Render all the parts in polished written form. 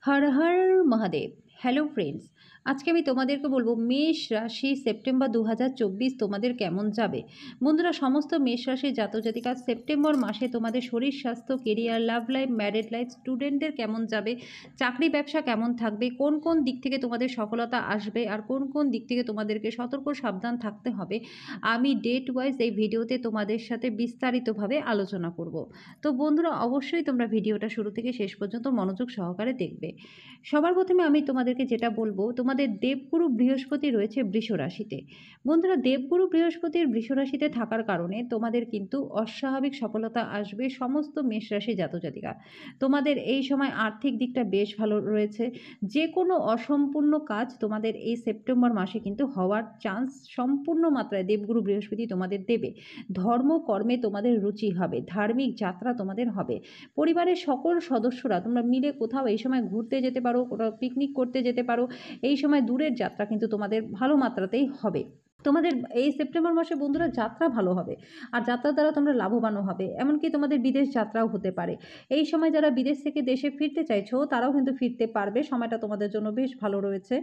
Har Har Mahadev. Hello friends, আজকে আমি তোমাদেরকে বলবো মেষ রাশি সেপ্টেম্বর 2024 তোমাদের কেমন যাবে। বন্ধুরা, সমস্ত মেষ রাশির জাতক-জাতিকা সেপ্টেম্বর মাসে তোমাদের শরীর স্বাস্থ্য, career, love life, married life, স্টুডেন্টদের কেমন যাবে, চাকরি ব্যবসা কেমন থাকবে, কোন কোন দিক থেকে তোমাদের সফলতা আসবে আর কোন কোন দিক থেকে তোমাদেরকে সতর্ক সাবধান থাকতে হবে, আমি ডেট ওয়াইজ এই ভিডিওতে তোমাদের সাথে বিস্তারিতভাবে আলোচনা করব। তো বন্ধুরা, অবশ্যই তোমরা ভিডিওটা শুরু থেকে শেষ পর্যন্ত মনোযোগ সহকারে দেখবে। সবার প্রথমে আমি তোমাদেরকে যেটা বলবো, তোমাদের দেবগুরু বৃহস্পতি রয়েছে বৃষ রাশিতে। বন্ধুরা, দেবগুরু বৃহস্পতির বৃষ রাশিতে থাকার কারণে তোমাদের কিন্তু অস্বাভাবিক সফলতা আসবে সমস্ত মেষ রাশি জাতক-জাতিকা। তোমাদের এই সময় আর্থিক দিকটা বেশ ভালো রয়েছে। যে কোনো অসম্পূর্ণ কাজ তোমাদের এই সেপ্টেম্বর মাসে কিন্তু হওয়ার চান্স সম্পূর্ণ মাত্রায় দেবগুরু বৃহস্পতি তোমাদের দেবে। ধর্ম কর্মে তোমাদের রুচি হবে, ধার্মিক যাত্রা তোমাদের হবে। পরিবারের সকল সদস্যরা তোমরা মিলে কোথাও এই সময় ঘুরতে যেতে পারো, কোথাও পিকনিক করতে যেতে পারো। এই সময় দূরের যাত্রা কিন্তু তোমাদের ভালো মাত্রাতেই হবে। তোমাদের এই সেপ্টেম্বর মাসে বন্ধুরা যাত্রা ভালো হবে, আর যাত্রার দ্বারা তোমরা লাভবানও হবে। এমনকি তোমাদের বিদেশ যাত্রাও হতে পারে। এই সময় যারা বিদেশ থেকে দেশে ফিরতে চাইছো তারাও কিন্তু ফিরতে পারবে, সময়টা তোমাদের জন্য বেশ ভালো রয়েছে।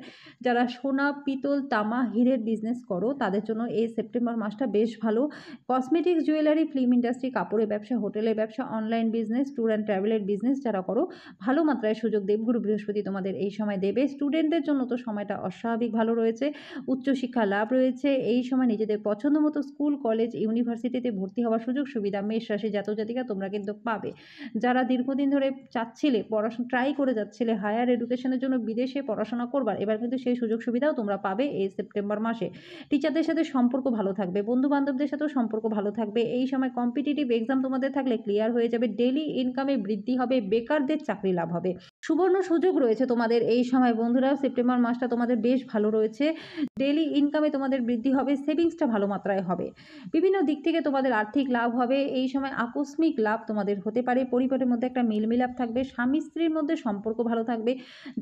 যারা সোনা, পিতল, তামা, হীরের বিজনেস করো তাদের জন্য এই সেপ্টেম্বর মাসটা বেশ ভালো। কসমেটিক্স, জুয়েলারি, ফিল্ম ইন্ডাস্ট্রি, কাপড়ের ব্যবসা, হোটেলের ব্যবসা, অনলাইন বিজনেস, ট্যুর অ্যান্ড ট্রাভেলের বিজনেস যারা করো, ভালো মাত্রায় সুযোগ দেবগুরু বৃহস্পতি তোমাদের এই সময় দেবে। স্টুডেন্টদের জন্য তো সময়টা অস্বাভাবিক ভালো রয়েছে, উচ্চশিক্ষা লাভ রয়েছে। এই সময় নিজেদের পছন্দ মতো স্কুল, কলেজ, ইউনিভার্সিটিতে ভর্তি হওয়ার সুযোগ সুবিধা মেষ রাশি জাতক জাতিকা তোমরা কিন্তু পাবে। যারা দীর্ঘদিন ধরে চাচ্ছিলে, পড়াশোনা ট্রাই করে যাচ্ছিলে হায়ার এডুকেশনের জন্য বিদেশে পড়াশোনা করবার, এবার কিন্তু সেই সুযোগ সুবিধাও তোমরা পাবে এই সেপ্টেম্বর মাসে। টিচারদের সাথে সম্পর্ক ভালো থাকবে, বন্ধু বান্ধবদের সাথেও সম্পর্ক ভালো থাকবে। এই সময় কম্পিটিটিভ এক্সাম তোমাদের থাকলে ক্লিয়ার হয়ে যাবে, ডেইলি ইনকামে বৃদ্ধি হবে, বেকারদের চাকরি লাভ হবে। সুবর্ণ সুযোগ রয়েছে তোমাদের এই সময় বন্ধুরা, সেপ্টেম্বর মাসটা তোমাদের বেশ ভালো রয়েছে। ডেইলি ইনকামে তোমাদের বৃদ্ধি হবে, সেভিংসটা ভালো মাত্রায় হবে। বিভিন্ন দিক থেকে তোমাদের আর্থিক লাভ হবে। এই সময় আকস্মিক লাভ তোমাদের হতে পারে। পরিবারের মধ্যে একটা মিলমিলাপ থাকবে, স্বামী স্ত্রীর মধ্যে সম্পর্ক ভালো থাকবে।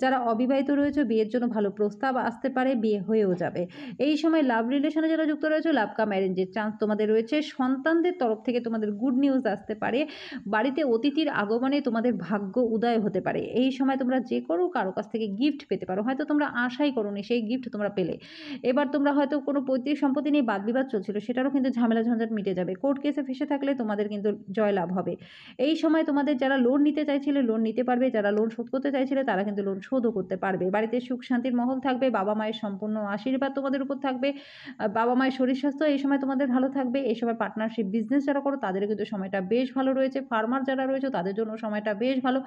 যারা অবিবাহিত রয়েছে বিয়ের জন্য ভালো প্রস্তাব আসতে পারে, বিয়ে হয়েও যাবে। এই সময় লাভ রিলেশনে যারা যুক্ত রয়েছে, লাভ কাম ম্যারেজের চান্স তোমাদের রয়েছে। সন্তানদের তরফ থেকে তোমাদের গুড নিউজ আসতে পারে। বাড়িতে অতিথির আগমনে তোমাদের ভাগ্য উদয় হতে পারে। এই সময় তোমরা যে কোনো কারো কাছ থেকে গিফট পেতে পারো, হয়তো তোমরা আশাই করোনি সেই গিফট তোমরা পেলে। এবার তোমরা হয়তো কোনো পৈতৃক সম্পত্তি নিয়ে বাদ বিবাদ চলছিল, সেটারও কিন্তু ঝামেলা ঝঞ্ঝাট মিটে যাবে। কোর্ট কেসে ফেসে থাকলে তোমাদের কিন্তু জয়লাভ হবে। এই সময় তোমাদের যারা লোন নিতে চাইছিলে লোন নিতে পারবে, যারা লোন শোধ করতে চাইছিলে তারা কিন্তু লোন শোধও করতে পারবে। বাড়িতে সুখ শান্তির মহল থাকবে, বাবা মায়ের সম্পূর্ণ আশীর্বাদ তোমাদের উপর থাকবে। বাবা মায়ের শরীর স্বাস্থ্য এই সময় তোমাদের ভালো থাকবে। এই সময় পার্টনারশিপ বিজনেস যারা করো তাদের কিন্তু সময়টা বেশ ভালো রয়েছে। ফার্মার যারা রয়েছে তাদের জন্য সময়টা বেশ ভালো।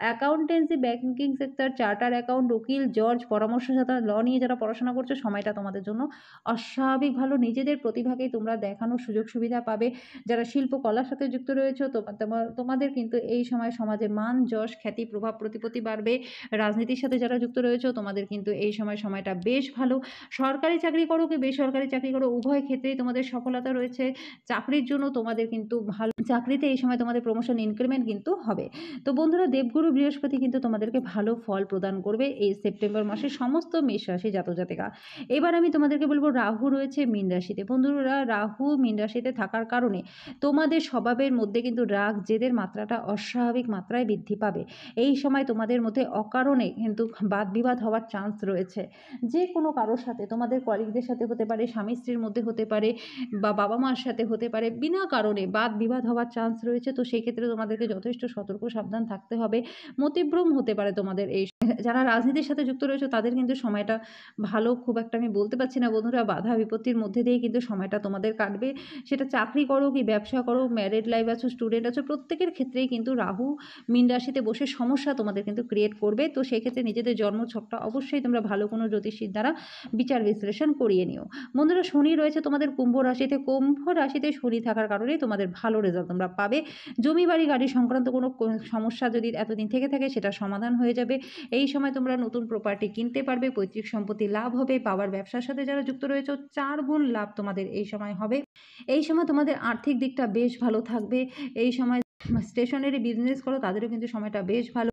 Accountancy, banking sector, charter account, উকিল, জজ, পরামর্শদাতা, ল নিয়ে যারা পড়াশোনা করছে সময়টা তোমাদের জন্য অস্বাভাবিক ভালো। নিজেদের প্রতিভাকেই তোমরা দেখানোর সুযোগ সুবিধা পাবে। যারা শিল্পকলার সাথে যুক্ত রয়েছে তোমাদের কিন্তু এই সময় সমাজে মান, যশ, খ্যাতি, প্রভাব, প্রতিপত্তি বাড়বে। রাজনীতির সাথে যারা যুক্ত রয়েছে তোমাদের কিন্তু এই সময়টা বেশ ভালো। সরকারি চাকরি করো কি বেসরকারি চাকরি করো, উভয় ক্ষেত্রেই তোমাদের সফলতা রয়েছে। চাকরির জন্য তোমাদের কিন্তু ভালো, চাকরিতে এই সময় তোমাদের প্রমোশন ইনক্রিমেন্ট কিন্তু হবে। তো বন্ধুরা, দেবগুরু বৃহস্পতি কিন্তু তোমাদেরকে ভালো ফল প্রদান করবে এই সেপ্টেম্বর মাসে সমস্ত মেষ রাশি জাতক জাতিকা। এবার আমি তোমাদেরকে বলবো, রাহু রয়েছে মীন রাশিতে। বন্ধুরা, রাহু মীন রাশিতে থাকার কারণে তোমাদের স্বভাবের মধ্যে কিন্তু রাগ জেদের মাত্রাটা অস্বাভাবিক মাত্রায় বৃদ্ধি পাবে। এই সময় তোমাদের মধ্যে অকারণে কিন্তু বাদ বিবাদ হওয়ার চান্স রয়েছে। যে কোনো কারোর সাথে, তোমাদের কলিগদের সাথে হতে পারে, স্বামী স্ত্রীর মধ্যে হতে পারে, বা বাবা মার সাথে হতে পারে, বিনা কারণে বাদ বিবাদ হওয়ার চান্স রয়েছে। তো সেই ক্ষেত্রে তোমাদেরকে যথেষ্ট সতর্ক সাবধান থাকতে হবে। মতিভ্রম হতে পারে তোমাদের। এই যারা রাজনীতির সাথে যুক্ত রয়েছে তাদের কিন্তু সময়টা ভালো খুব একটা আমি বলতে পারছি না বন্ধুরা। বাধা বিপত্তির মধ্যে দিয়ে কিন্তু সময়টা তোমাদের কাটবে। সেটা চাকরি করো কি ব্যবসা করো, ম্যারিড লাইফ আছো, স্টুডেন্ট আছো, প্রত্যেকের ক্ষেত্রেই কিন্তু রাহু মীন রাশিতে বসে সমস্যা তোমাদের কিন্তু ক্রিয়েট করবে। তো সেই ক্ষেত্রে নিজেদের জন্মছকটা অবশ্যই তোমরা ভালো কোনো জ্যোতিষীর দ্বারা বিচার বিশ্লেষণ করিয়ে নিও। বন্ধুরা, শনি রয়েছে তোমাদের কুম্ভ রাশিতে। কুম্ভ রাশিতে শনি থাকার কারণেই তোমাদের ভালো রেজাল্ট তোমরা পাবে। জমি বাড়ি গাড়ি সংক্রান্ত কোনো সমস্যা যদি এতদিন থেকে থাকে সেটা সমাধান হয়ে যাবে। এই সময় তোমরা নতুন প্রপার্টি কিনতে পারবে, পৈতৃক সম্পত্তি লাভ হবে। বাবার ব্যবসার সাথে যারা যুক্ত রয়েছে 4 গুণ লাভ তোমাদের এই সময় হবে। এই সময় তোমাদের আর্থিক দিকটা বেশ ভালো থাকবে। এই সময় স্টেশনারি বিজনেস করো তাদেরও কিন্তু সময়টা বেশ ভালো।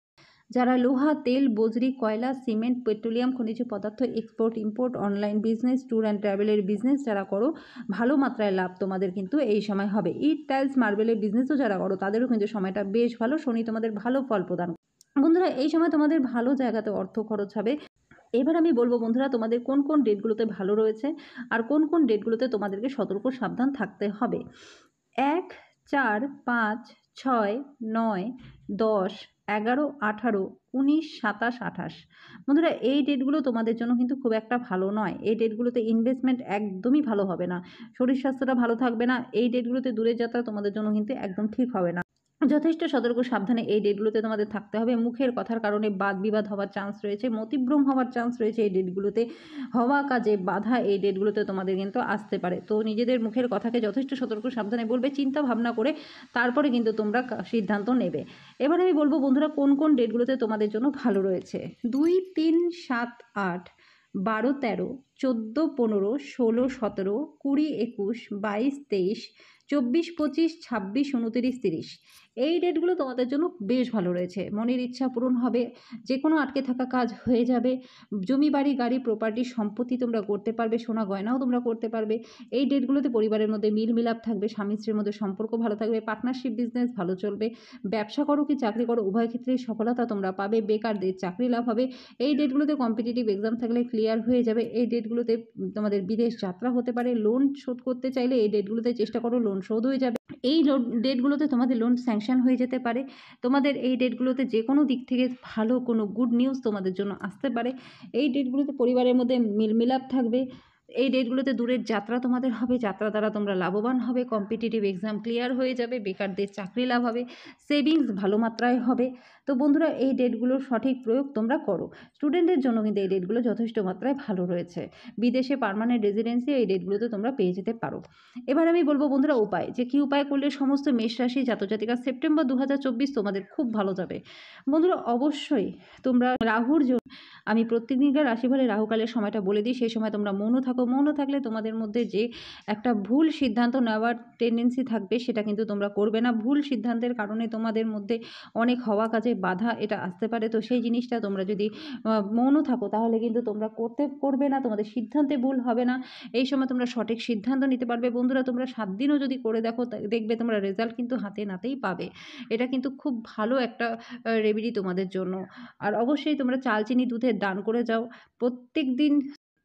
যারা লোহা, তেল, বজরি, কয়লা, সিমেন্ট, পেট্রোলিয়াম, খনিজ পদার্থ export import, online business, tour and ট্রাভেলের বিজনেস যারা করো, ভালো মাত্রায় লাভ তোমাদের কিন্তু এই সময় হবে। ইট, টাইলস, মার্বেলের বিজনেসও যারা করো তাদেরও কিন্তু সময়টা বেশ ভালো। শনি তোমাদের ভালো ফল প্রদান। বন্ধুরা এই সময় তোমাদের ভালো জায়গাতে অর্থ খরচ হবে। এবার আমি বলব বন্ধুরা তোমাদের কোন কোন ডেটগুলোতে ভালো রয়েছে আর কোন কোন ডেটগুলোতে তোমাদেরকে সতর্ক সাবধান থাকতে হবে। 1, 4, 5, 6, 9, 10, 11, 18, 19, 27, 28 বন্ধুরা এই ডেটগুলো তোমাদের জন্য কিন্তু খুব একটা ভালো নয়। এই ডেটগুলোতে ইনভেস্টমেন্ট একদমই ভালো হবে না, শরীর স্বাস্থ্যটা ভালো থাকবে না। এই ডেটগুলোতে দূরের যাত্রা তোমাদের জন্য কিন্তু একদম ঠিক হবে না। যথেষ্ট সতর্ক সাবধানে এই ডেটগুলোতে তোমাদের থাকতে হবে। মুখের কথার কারণে বাদ বিবাদ হওয়ার চান্স রয়েছে, মতিভ্রম হওয়ার চান্স রয়েছে এই ডেটগুলোতে। হওয়া কাজে বাধা এই ডেটগুলোতে তোমাদের কিন্তু আসতে পারে। তো নিজেদের মুখের কথাকে যথেষ্ট সতর্ক সাবধানে বলবে, চিন্তা ভাবনা করে তারপরে কিন্তু তোমরা সিদ্ধান্ত নেবে। এবার আমি বলবো বন্ধুরা কোন কোন ডেটগুলোতে তোমাদের জন্য ভালো রয়েছে। 2, 3, 7, 8, 12, 13, 14, 15, 16, 17, 20, 21, 22, 23, 24, 25, 26, 29, 30 এই ডেটগুলো তোমাদের জন্য বেশ ভালো রয়েছে। মনের ইচ্ছা পূরণ হবে, যে কোনো আটকে থাকা কাজ হয়ে যাবে, জমি বাড়ি গাড়ি প্রপার্টি সম্পত্তি তোমরা করতে পারবে, সোনা গয়নাও তোমরা করতে পারবে। এই ডেটগুলোতে পরিবারের মধ্যে মিল মিলাপ থাকবে, স্বামী স্ত্রীর মধ্যে সম্পর্ক ভালো থাকবে, পার্টনারশিপ বিজনেস ভালো চলবে, ব্যবসা করো কি চাকরি করো উভয় ক্ষেত্রেই সফলতা তোমরা পাবে, বেকারদের চাকরি লাভ হবে। এই ডেটগুলোতে কম্পিটিটিভ এক্সাম থাকলে ক্লিয়ার হয়ে যাবে। এই ডেটগুলোতে তোমাদের বিদেশ যাত্রা হতে পারে, লোন শোধ করতে চাইলে এই ডেটগুলোতে চেষ্টা করো, লোন শোধ হয়ে যাবে। এই ডেটগুলোতে তোমাদের লোন স্যাংশন হয়ে যেতে পারে। তোমাদের এই ডেটগুলোতে যে কোনো দিক থেকে ভালো কোনো গুড নিউজ তোমাদের জন্য আসতে পারে। এই ডেটগুলোতে পরিবারের মধ্যে মিলমিলাপ থাকবে। এই ডেটগুলোতে দূরের যাত্রা তোমাদের হবে, যাত্রা দ্বারা তোমরা লাভবান হবে, কম্পিটিটিভ এক্সাম ক্লিয়ার হয়ে যাবে, বেকারদের চাকরি লাভ হবে, সেভিংস ভালো মাত্রায় হবে। তো বন্ধুরা এই ডেটগুলোর সঠিক প্রয়োগ তোমরা করো। স্টুডেন্টের জন্য কিন্তু এই ডেটগুলো যথেষ্ট মাত্রায় ভালো রয়েছে। বিদেশে পার্মানেন্ট রেসিডেন্সি এই ডেটগুলোতে তোমরা পেয়ে যেতে পারো। এবার আমি বলবো বন্ধুরা উপায়, যে কী উপায় করলে সমস্ত মেষ রাশি জাতজাতিকা সেপ্টেম্বর 2024 তোমাদের খুব ভালো যাবে। বন্ধুরা অবশ্যই তোমরা রাহুর জন্য আমি প্রত্যেকদিনকার রাশিফলে রাহুকালের সময়টা বলে দিই, সেই সময় তোমরা মৌন থাকো। মৌন থাকলে তোমাদের মধ্যে যে একটা ভুল সিদ্ধান্ত নেওয়ার টেন্ডেন্সি থাকবে সেটা কিন্তু তোমরা করবে না। ভুল সিদ্ধান্তের কারণে তোমাদের মধ্যে অনেক হওয়া কাজে বাধা এটা আসতে পারে। তো সেই জিনিসটা তোমরা যদি মৌন থাকো তাহলে কিন্তু তোমরা করবে না, তোমাদের সিদ্ধান্তে ভুল হবে না। এই সময় তোমরা সঠিক সিদ্ধান্ত নিতে পারবে। বন্ধুরা তোমরা 7 দিনও যদি করে দেখো দেখবে তোমরা রেজাল্ট কিন্তু হাতে নাতেই পাবে। এটা কিন্তু খুব ভালো একটা রেমেডি তোমাদের জন্য। আর অবশ্যই তোমরা চাল চিনি দুধের দান করে যাও। প্রত্যেক দিন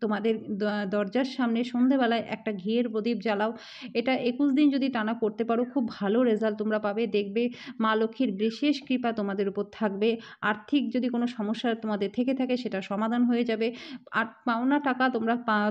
তোমাদের দরজার সামনে সন্ধেবেলায় একটা ঘিয়ের প্রদীপ জ্বালাও। এটা 21 দিন যদি টানা করতে পারো খুব ভালো রেজাল্ট তোমরা পাবে। দেখবে মা লক্ষ্মীর বিশেষ কৃপা তোমাদের উপর থাকবে। আর্থিক যদি কোনো সমস্যা তোমাদের থেকে থাকে সেটা সমাধান হয়ে যাবে। আর পাওনা টাকা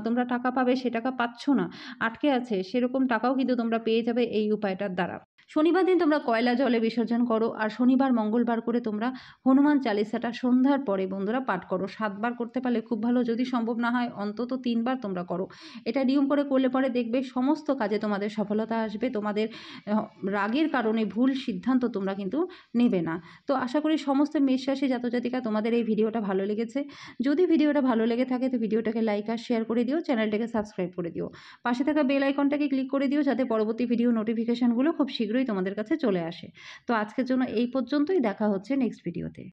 তোমরা টাকা পাবে, সে টাকা পাচ্ছ না, আটকে আছে, সেরকম টাকাও কিন্তু তোমরা পেয়ে যাবে এই উপায়টার দ্বারা। শনিবার দিন তোমরা কয়লা জলে বিসর্জন করো, আর শনিবার মঙ্গলবার করে তোমরা হনুমান চালিসাটা সন্ধ্যার পরে বন্ধুরা পাঠ করো। 7 বার করতে পারলে খুব ভালো, যদি সম্ভব না হয় অন্তত 3 বার তোমরা করো। এটা নিয়ম করে করলে পরে দেখবে সমস্ত কাজে তোমাদের সফলতা আসবে। তোমাদের রাগের কারণে ভুল সিদ্ধান্ত তোমরা কিন্তু নেবে না। তো আশা করি সমস্ত মেষ রাশি জাতজাতিকা তোমাদের এই ভিডিওটা ভালো লেগেছে। যদি ভিডিওটা ভালো লেগে থাকে তো ভিডিওটাকে লাইক আর শেয়ার করে দিও, চ্যানেলটাকে সাবস্ক্রাইব করে দিও, পাশে থাকা বেল আইকনটাকে ক্লিক করে দিও যাতে পরবর্তী ভিডিও নোটিফিকেশানগুলো খুব শীঘ্রই তোমাদের কাছে চলে আসে। তো আজকের জন্য এই পর্যন্তই, দেখা হচ্ছে নেক্সট ভিডিওতে।